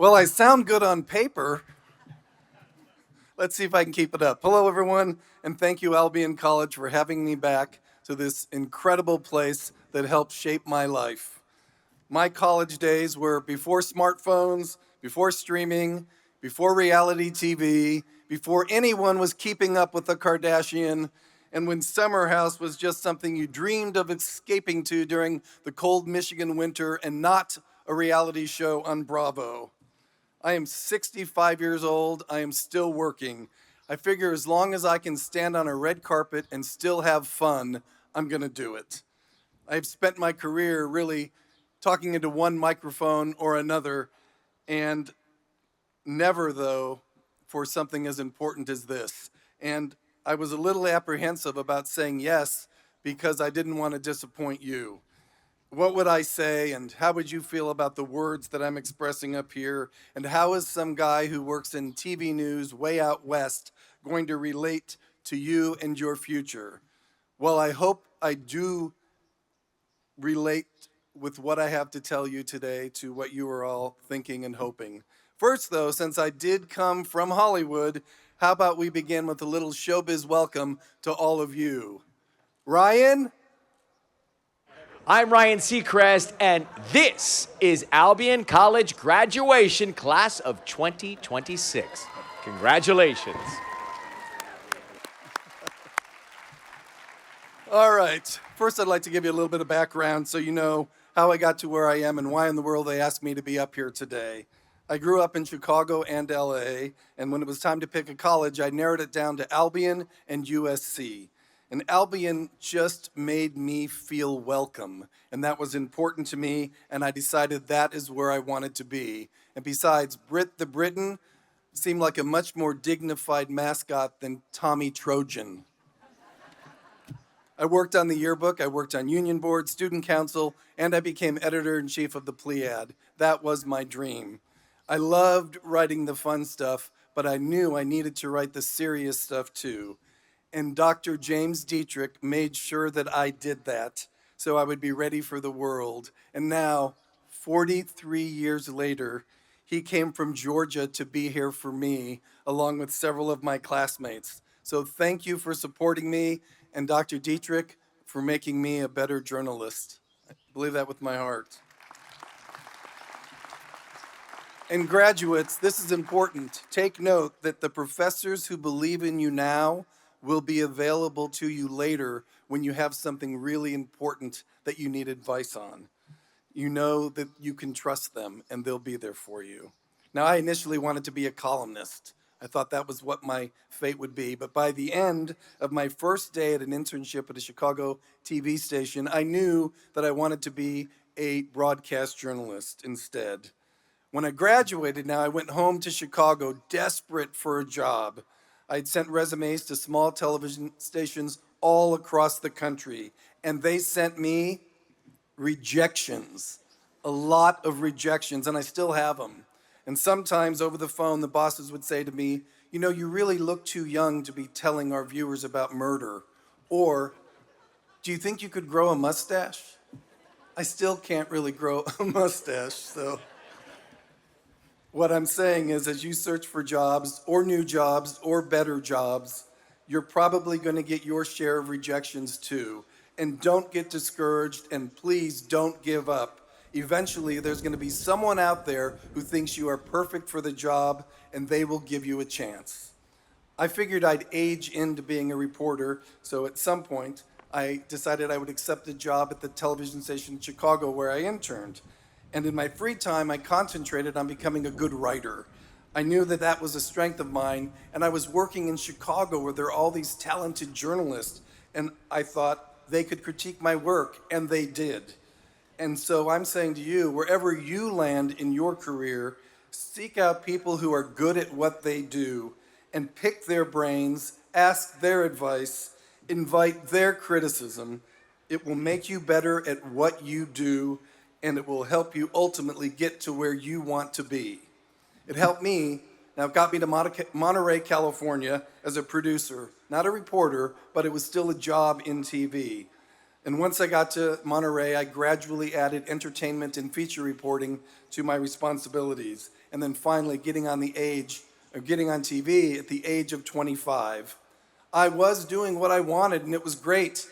Well, I sound good on paper. Let's see if I can keep it up. Hello, everyone, and thank you, Albion College, for having me back to this incredible place that helped shape my life. My college days were before smartphones, before streaming, before reality TV, before anyone was keeping up with the Kardashian, and when summer house was just something you dreamed of escaping to during the cold Michigan winter and not a reality show on Bravo. I am 65 years old. I am still working. I figure as long as I can stand on a red carpet and still have fun, I'm going to do it. I've spent my career really talking into one microphone or another, and never, though, for something as important as this. And I was a little apprehensive about saying yes because I didn't want to disappoint you. What would I say, and how would you feel about the words that I'm expressing up here? And how is some guy who works in TV news way out west going to relate to you and your future? Well, I hope I do relate with what I have to tell you today to what you are all thinking and hoping. First, though, since I did come from Hollywood, how about we begin with a little showbiz welcome to all of you? Ryan? I'm Ryan Seacrest, and this is Albion College graduation class of 2026. Congratulations. All right. First, I'd like to give you a little bit of background so you know how I got to where I am and why in the world they asked me to be up here today. I grew up in Chicago and LA, and when it was time to pick a college, I narrowed it down to Albion and USC. And Albion just made me feel welcome, and that was important to me, and I decided that is where I wanted to be. And besides, Brit the Briton seemed like a much more dignified mascot than Tommy Trojan. I worked on the yearbook, I worked on union board, student council, and I became editor-in-chief of the Pleiad. That was my dream. I loved writing the fun stuff, but I knew I needed to write the serious stuff too. And Dr. James Dietrich made sure that I did that so I would be ready for the world. And now, 43 years later, he came from Georgia to be here for me, along with several of my classmates. So thank you for supporting me, and Dr. Dietrich for making me a better journalist. I believe that with my heart. And graduates, this is important. Take note that the professors who believe in you now will be available to you later when you have something really important that you need advice on. You know that you can trust them and they'll be there for you. Now, I initially wanted to be a columnist. I thought that was what my fate would be. But by the end of my first day at an internship at a Chicago TV station, I knew that I wanted to be a broadcast journalist instead. When I graduated, now I went home to Chicago desperate for a job. I'd sent resumes to small television stations all across the country, and they sent me rejections, a lot of rejections, and I still have them. And sometimes over the phone, the bosses would say to me, you know, you really look too young to be telling our viewers about murder. Or, do you think you could grow a mustache? I still can't really grow a mustache, so. What I'm saying is, as you search for jobs or new jobs or better jobs, you're probably going to get your share of rejections too. And don't get discouraged, and please don't give up. Eventually, there's going to be someone out there who thinks you are perfect for the job, and they will give you a chance. I figured I'd age into being a reporter, so at some point, I decided I would accept a job at the television station in Chicago where I interned. And in my free time, I concentrated on becoming a good writer. I knew that that was a strength of mine, and I was working in Chicago where there are all these talented journalists, and I thought they could critique my work, and they did. And so I'm saying to you, wherever you land in your career, seek out people who are good at what they do, and pick their brains, ask their advice, invite their criticism. It will make you better at what you do, and it will help you ultimately get to where you want to be. It helped me. Now, it got me to Monterey, California as a producer, not a reporter, but it was still a job in TV. And once I got to Monterey, I gradually added entertainment and feature reporting to my responsibilities. and then finally getting on TV at the age of 25. I was doing what I wanted, and it was great,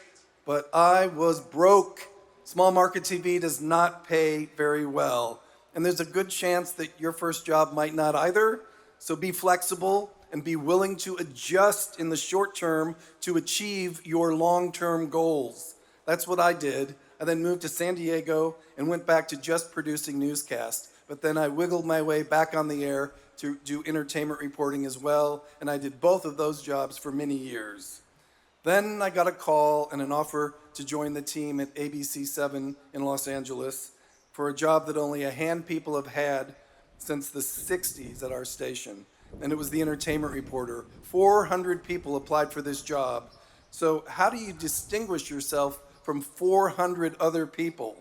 but I was broke. Small market TV does not pay very well, and there's a good chance that your first job might not either, so be flexible and be willing to adjust in the short term to achieve your long-term goals. That's what I did. I then moved to San Diego and went back to just producing newscasts, but then I wiggled my way back on the air to do entertainment reporting as well, and I did both of those jobs for many years. Then I got a call and an offer to join the team at ABC7 in Los Angeles for a job that only a hand people have had since the 60s at our station, and it was the entertainment reporter. 400 people applied for this job. So how do you distinguish yourself from 400 other people?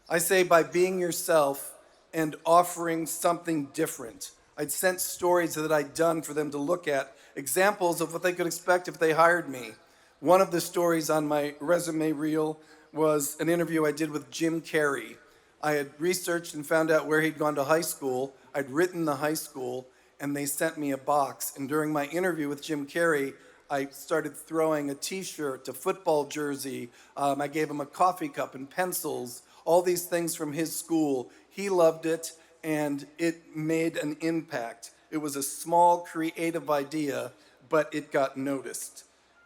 I say by being yourself and offering something different. I'd sent stories that I'd done for them to look at, examples of what they could expect if they hired me. One of the stories on my resume reel was an interview I did with Jim Carrey. I had researched and found out where he'd gone to high school. I'd written the high school, and they sent me a box. And during my interview with Jim Carrey, I started throwing a t-shirt, a football jersey. I gave him a coffee cup and pencils, all these things from his school. He loved it, and it made an impact. It was a small, creative idea, but it got noticed,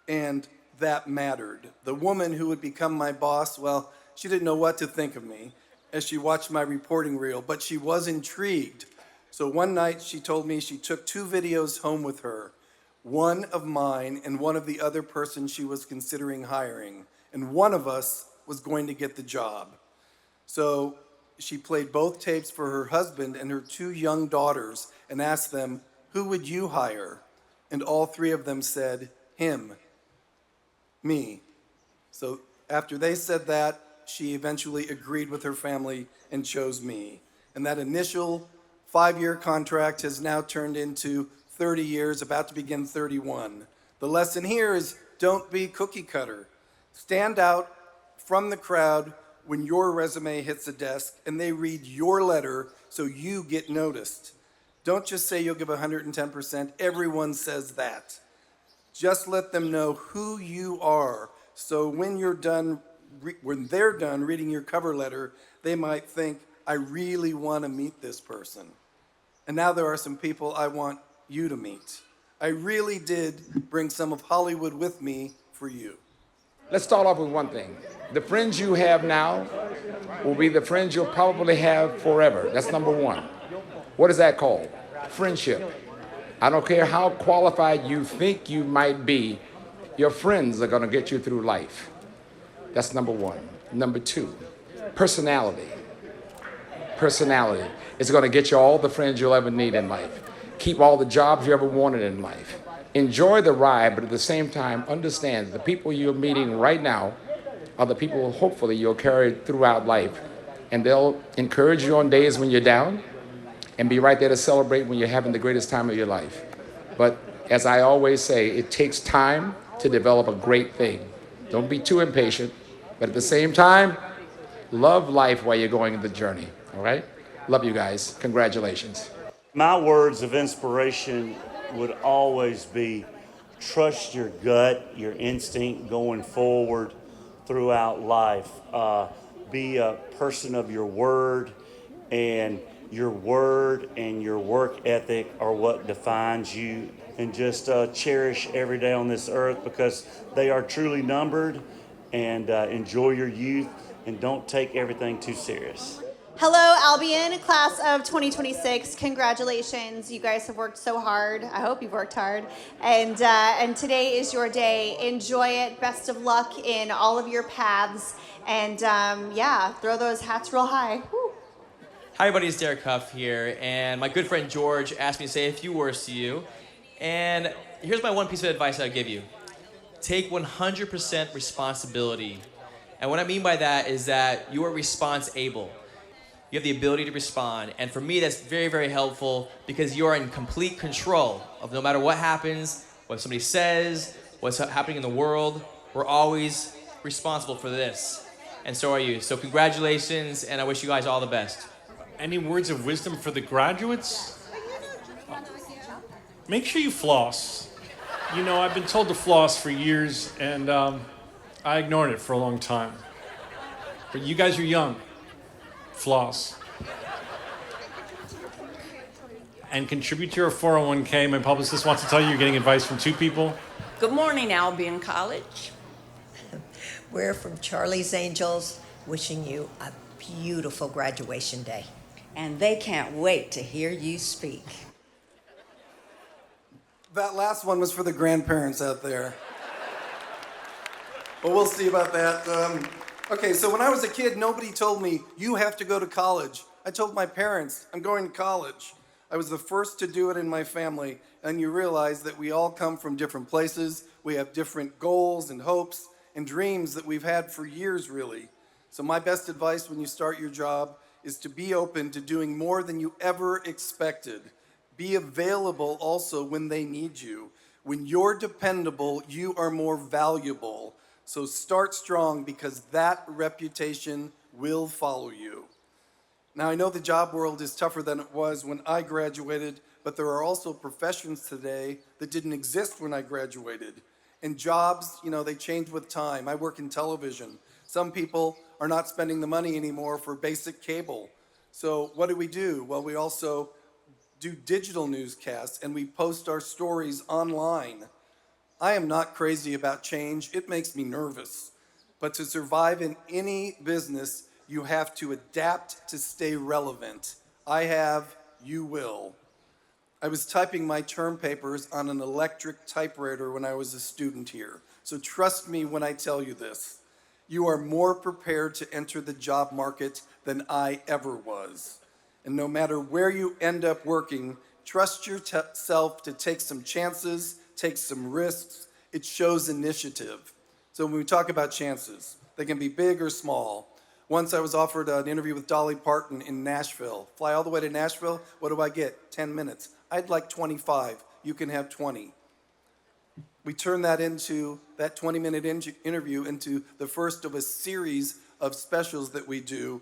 and that mattered. The woman who would become my boss, well, she didn't know what to think of me as she watched my reporting reel, but she was intrigued. So one night she told me she took 2 videos home with her, one of mine and one of the other person she was considering hiring, and one of us was going to get the job. So she played both tapes for her husband and her 2 young daughters and asked them, "Who would you hire?" And all 3 of them said, "Him." Me. So after they said that, she eventually agreed with her family and chose me. And that initial 5-year contract has now turned into 30 years, about to begin 31. The lesson here is don't be cookie cutter. Stand out from the crowd when your resume hits a desk and they read your letter so you get noticed. Don't just say you'll give 110%. Everyone says that. Just let them know who you are. So when they're done reading your cover letter, they might think, I really want to meet this person. And now there are some people I want you to meet. I really did bring some of Hollywood with me for you. Let's start off with one thing. The friends you have now will be the friends you'll probably have forever. That's number one. What is that called? Friendship. I don't care how qualified you think you might be, your friends are going to get you through life. That's number one. Number 2, personality. Personality is going to get you all the friends you'll ever need in life. Keep all the jobs you ever wanted in life. Enjoy the ride, but at the same time, understand that the people you're meeting right now are the people hopefully you'll carry throughout life. And they'll encourage you on days when you're down and be right there to celebrate when you're having the greatest time of your life. But as I always say, it takes time to develop a great thing. Don't be too impatient, but at the same time, love life while you're going on the journey, all right? Love you guys. Congratulations. My words of inspiration would always be trust your gut, your instinct going forward throughout life. Be a person of your word, and your word and your work ethic are what defines you. And just cherish every day on this earth because they are truly numbered, and enjoy your youth and don't take everything too serious. Hello, Albion, class of 2026. Congratulations. You guys have worked so hard. I hope you've worked hard. And today is your day. Enjoy it. Best of luck in all of your paths. And yeah, throw those hats real high. Woo. Hi, everybody. It's Derek Huff here. And my good friend George asked me to say a few words to you. And here's my one piece of advice I'll give you. Take 100% responsibility. And what I mean by that is that you are response-able. You have the ability to respond. And for me, that's very, very helpful because you are in complete control of no matter what happens, what somebody says, what's happening in the world. We're always responsible for this. And so are you. So congratulations, and I wish you guys all the best. Any words of wisdom for the graduates? Make sure you floss. You know, I've been told to floss for years, and I ignored it for a long time. But you guys are young. Floss. And contribute to your 401k. My publicist wants to tell you you're getting advice from 2 people. Good morning, Albion College. We're from Charlie's Angels, wishing you a beautiful graduation day. And they can't wait to hear you speak. That last one was for the grandparents out there. But we'll see about that. Okay, so when I was a kid, nobody told me, you have to go to college. I told my parents, I'm going to college. I was the first to do it in my family, and you realize that we all come from different places. We have different goals and hopes and dreams that we've had for years, really. So my best advice when you start your job is to be open to doing more than you ever expected. Be available also when they need you. When you're dependable, you are more valuable. So start strong, because that reputation will follow you. Now, I know the job world is tougher than it was when I graduated, but there are also professions today that didn't exist when I graduated. And jobs, you know, they change with time. I work in television. Some people are not spending the money anymore for basic cable. So what do? Well, we also do digital newscasts, and we post our stories online. I am not crazy about change. It makes me nervous. But to survive in any business, you have to adapt to stay relevant. I have, you will. I was typing my term papers on an electric typewriter when I was a student here. So trust me when I tell you this. You are more prepared to enter the job market than I ever was. And no matter where you end up working, trust yourself to take some chances, take some risks. It shows initiative. So when we talk about chances, they can be big or small. Once I was offered an interview with Dolly Parton in Nashville. Fly all the way to Nashville, what do I get? 10 minutes. I'd like 25. You can have 20. We turned that 20-minute interview into the first of a series of specials that we do.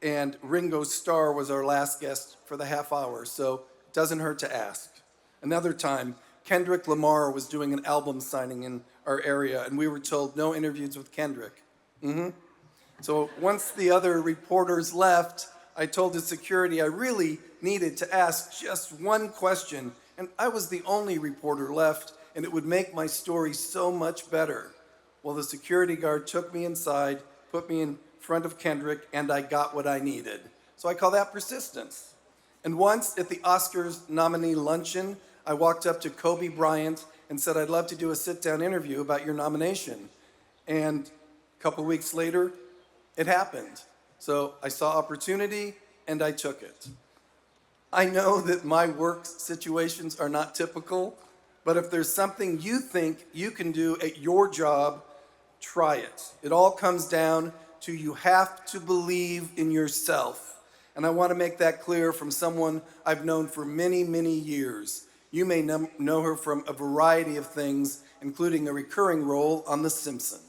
And Ringo Starr was our last guest for the half hour, so it doesn't hurt to ask. Another time, Kendrick Lamar was doing an album signing in our area, and we were told no interviews with Kendrick. So once the other reporters left, I told the security I really needed to ask just one question, and I was the only reporter left, and it would make my story so much better. Well, the security guard took me inside, put me in front of Kendrick, and I got what I needed. So I call that persistence. And once at the Oscars nominee luncheon, I walked up to Kobe Bryant and said, I'd love to do a sit-down interview about your nomination. And a couple weeks later, it happened. So I saw opportunity and I took it. I know that my work situations are not typical, but if there's something you think you can do at your job, try it. It all comes down to you have to believe in yourself. And I want to make that clear from someone I've known for many, many years. You may know her from a variety of things, including a recurring role on The Simpsons.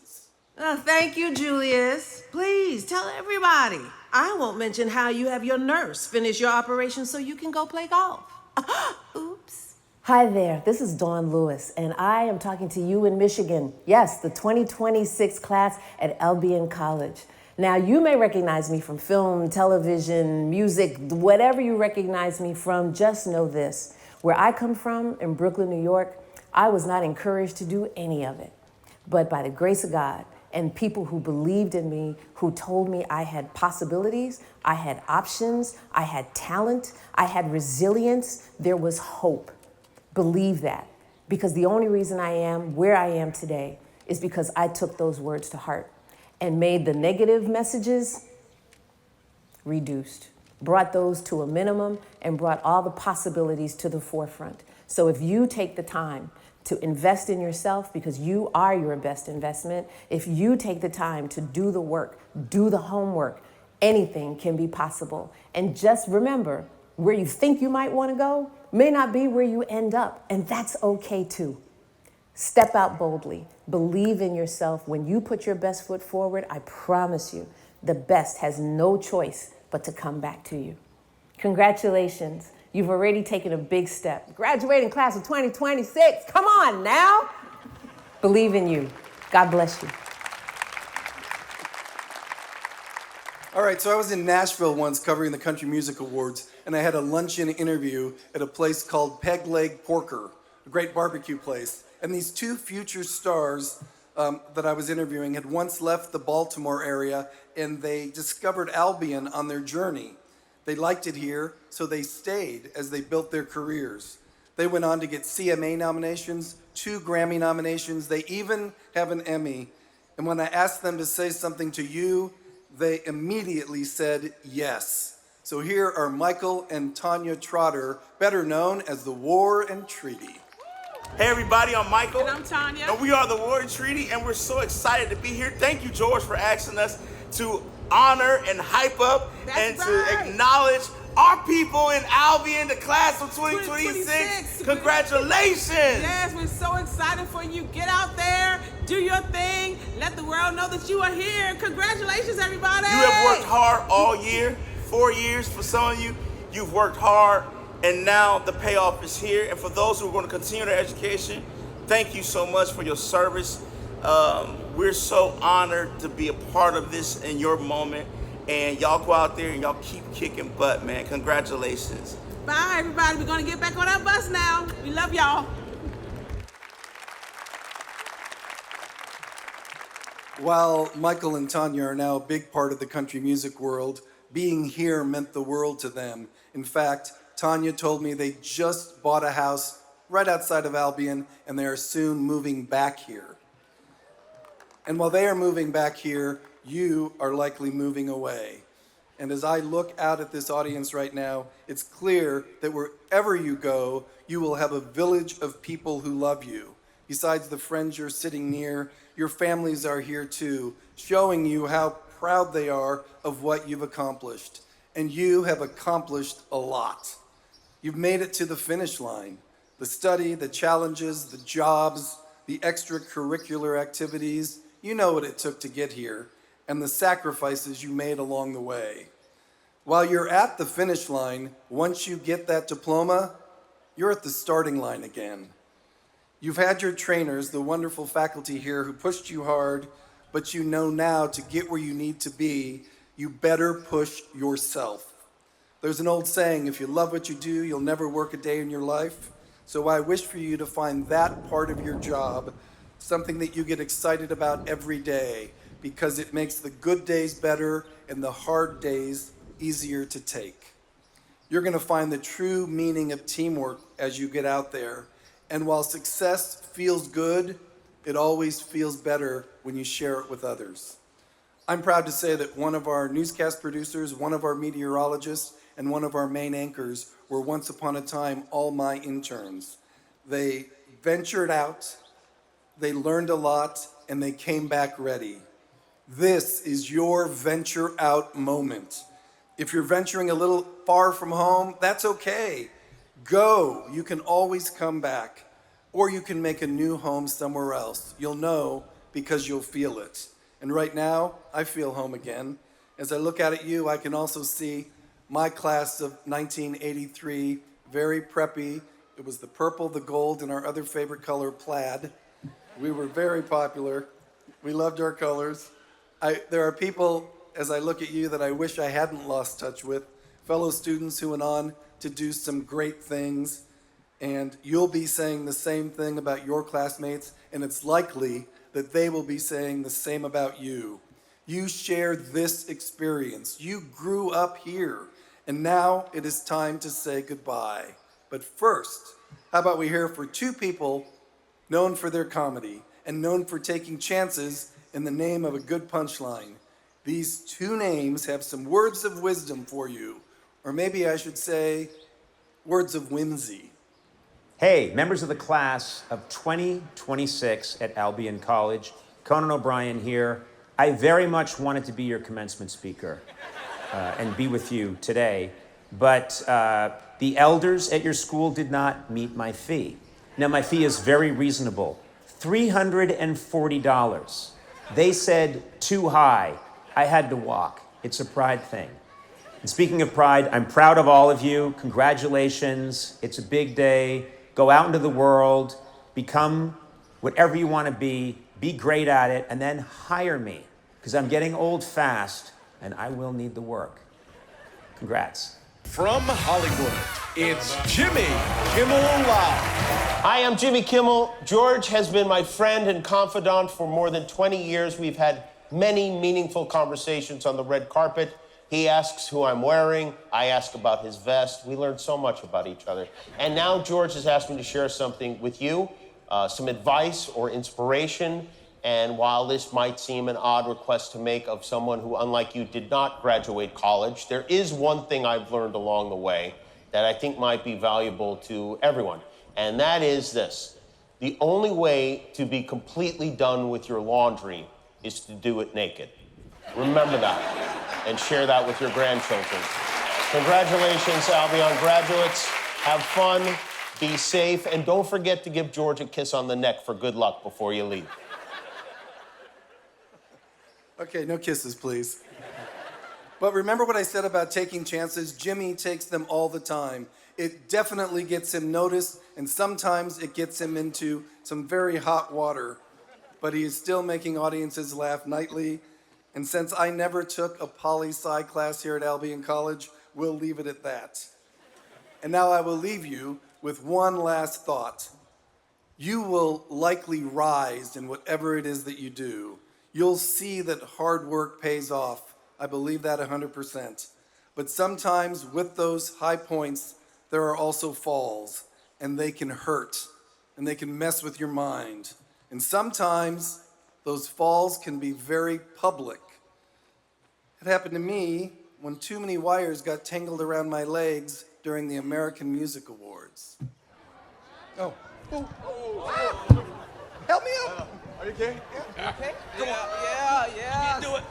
Thank you, Julius. Please tell everybody. I won't mention how you have your nurse finish your operation so you can go play golf. Oops. Hi there, this is Dawn Lewis, and I am talking to you in Michigan. Yes, the 2026 class at Albion College. Now, you may recognize me from film, television, music, whatever you recognize me from, just know this. Where I come from, in Brooklyn, New York, I was not encouraged to do any of it. But by the grace of God and people who believed in me, who told me I had possibilities, I had options, I had talent, I had resilience, there was hope. Believe that, because the only reason I am where I am today is because I took those words to heart and made the negative messages reduced, brought those to a minimum, and brought all the possibilities to the forefront. So if you take the time to invest in yourself, because you are your best investment, if you take the time to do the work, do the homework, anything can be possible. And just remember, where you think you might want to go may not be where you end up, and that's okay too. Step out boldly. Believe in yourself. When you put your best foot forward, I promise you, the best has no choice but to come back to you. Congratulations. You've already taken a big step. Graduating class of 2026. Come on now. Believe in you. God bless you. All right, so I was in Nashville once covering the Country Music Awards, and I had a luncheon interview at a place called Peg Leg Porker, a great barbecue place. And these two future stars that I was interviewing had once left the Baltimore area, and they discovered Albion on their journey. They liked it here, so they stayed as they built their careers. They went on to get CMA nominations, 2 Grammy nominations. They even have an Emmy. And when I asked them to say something to you, they immediately said yes. So here are Michael and Tanya Trotter, better known as the War and Treaty. Hey everybody, I'm Michael. And I'm Tanya. And we are the War and Treaty, and we're so excited to be here. Thank you, George, for asking us to honor and hype up to acknowledge our people in Albion, the class of 2026. Congratulations. Yes, we're so excited for you. Get out there, do your thing, let the world know that you are here. Congratulations, everybody. You have worked hard all year, 4 years for some of you. You've worked hard, and now the payoff is here. And for those who are going to continue their education, thank you so much for your service. We're so honored to be a part of this in your moment. And y'all go out there and y'all keep kicking butt, man. Congratulations. Bye, everybody. We're going to get back on our bus now. We love y'all. While Michael and Tanya are now a big part of the country music world, being here meant the world to them. In fact, Tanya told me they just bought a house right outside of Albion, and they are soon moving back here. And while they are moving back here, you are likely moving away. And as I look out at this audience right now, it's clear that wherever you go, you will have a village of people who love you. Besides the friends you're sitting near, your families are here too, showing you how proud they are of what you've accomplished. And you have accomplished a lot. You've made it to the finish line. The study, the challenges, the jobs, the extracurricular activities, you know what it took to get here, and the sacrifices you made along the way. While you're at the finish line, once you get that diploma, you're at the starting line again. You've had your trainers, the wonderful faculty here who pushed you hard, but you know now to get where you need to be, you better push yourself. There's an old saying, if you love what you do, you'll never work a day in your life. So I wish for you to find that part of your job, something that you get excited about every day, because it makes the good days better and the hard days easier to take. You're going to find the true meaning of teamwork as you get out there. And while success feels good, it always feels better when you share it with others. I'm proud to say that one of our newscast producers, one of our meteorologists, and one of our main anchors were once upon a time all my interns. They ventured out, they learned a lot, and they came back ready. This is your venture out moment. If you're venturing a little far from home, that's okay. Go, you can always come back. Or you can make a new home somewhere else. You'll know because you'll feel it. And right now, I feel home again. As I look out at you, I can also see my class of 1983, very preppy. It was the purple, the gold, and our other favorite color, plaid. We were very popular. We loved our colors. There are people, as I look at you, that I wish I hadn't lost touch with, fellow students who went on to do some great things, and you'll be saying the same thing about your classmates, and it's likely that they will be saying the same about you. You shared this experience. You grew up here, and now it is time to say goodbye. But first, how about we hear for two people known for their comedy and known for taking chances in the name of a good punchline. These two names have some words of wisdom for you, or maybe I should say, words of whimsy. Hey, members of the class of 2026 at Albion College, Conan O'Brien here. I very much wanted to be your commencement speaker and be with you today, but the elders at your school did not meet my fee. Now, my fee is very reasonable, $340. They said too high. I had to walk. It's a pride thing. And speaking of pride, I'm proud of all of you. Congratulations. It's a big day. Go out into the world, become whatever you want to be great at it, and then hire me, because I'm getting old fast and I will need the work. Congrats. From Hollywood, it's Jimmy Kimmel Live. Hi, I'm Jimmy Kimmel. George has been my friend and confidant for more than 20 years. We've had many meaningful conversations on the red carpet. He asks who I'm wearing. I ask about his vest. We learn so much about each other. And now George has asked me to share something with you, some advice or inspiration. And while this might seem an odd request to make of someone who, unlike you, did not graduate college, there is one thing I've learned along the way that I think might be valuable to everyone. And that is this: the only way to be completely done with your laundry is to do it naked. Remember that and share that with your grandchildren. Congratulations, Albion graduates. Have fun, be safe, and don't forget to give George a kiss on the neck for good luck before you leave. Okay, no kisses, please. But remember what I said about taking chances? Jimmy takes them all the time. It definitely gets him noticed, and sometimes it gets him into some very hot water. But he is still making audiences laugh nightly. And since I never took a poli-sci class here at Albion College, we'll leave it at that. And now I will leave you with one last thought. You will likely rise in whatever it is that you do. You'll see that hard work pays off. I believe that 100%. But sometimes with those high points, there are also falls, and they can hurt, and they can mess with your mind. And sometimes those falls can be very public. It happened to me when too many wires got tangled around my legs during the American Music Awards. Oh. Help me up. Are you okay? Yeah. Okay? Come on. Yeah. You can do it.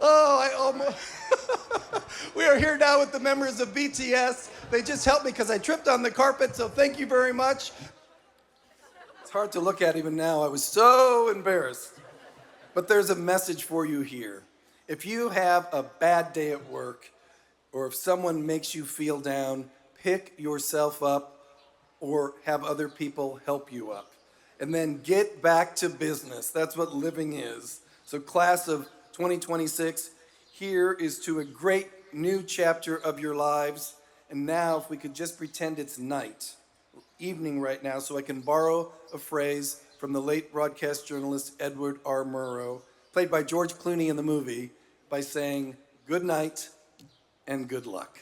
Oh, I almost... We are here now with the members of BTS. They just helped me because I tripped on the carpet, so thank you very much. It's hard to look at even now. I was so embarrassed. But there's a message for you here. If you have a bad day at work, or if someone makes you feel down, pick yourself up or have other people help you up. And then get back to business. That's what living is. So class of 2026, here is to a great new chapter of your lives. And now if we could just pretend it's night, evening right now, so I can borrow a phrase from the late broadcast journalist Edward R. Murrow, played by George Clooney in the movie, by saying good night and good luck.